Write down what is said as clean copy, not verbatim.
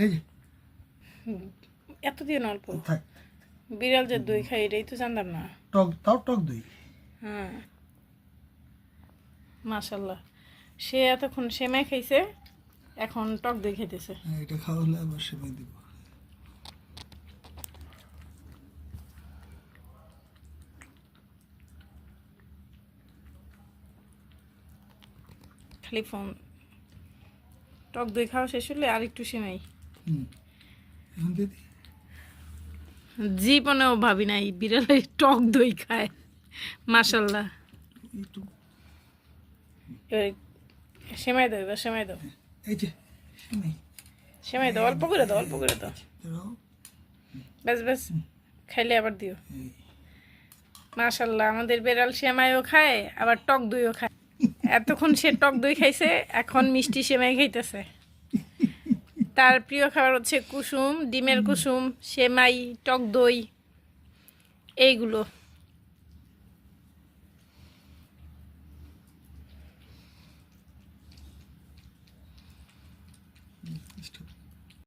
এই যে এত দিয়ে অল্প থাক, বিড়াল যে দই খাই এটাই তো জানতাম না। টক তাও টক দই। হ্যাঁ মাশাল্লাহ, সে এতক্ষণ সেমাই খাইছে, এখন টক দই খাইতেছে। হ্যাঁ, এটা খাওয়া হলে আবার সেমাই দিব। খালি ফোন, টক দই খাওয়া শেষ হলে আর একটু সেমাই। এখন দিদি জীবনেও ভাবি নাই বিড়ালে টক দই খায়। মাশাল্লাহ, একটু এবার সেমাই দাও, এবার সেমাই দাও, এই যে সেমাই সেমাই দাও, অল্প করে দাও, অল্প করে দাও, ধরো, ব্যাস ব্যাস, খাইলে আবার দিও। এই মাশাল্লাহ, আমাদের বেড়াল সেমাইও খায় আবার টক দইও খায়। এতক্ষণ সে টক দই খাইছে, এখন মিষ্টি সেমাই খাইতেছে। তার প্রিয় খাবার হচ্ছে কুসুম, ডিমের কুসুম, সেমাই, টক দই, এইগুলো। stop.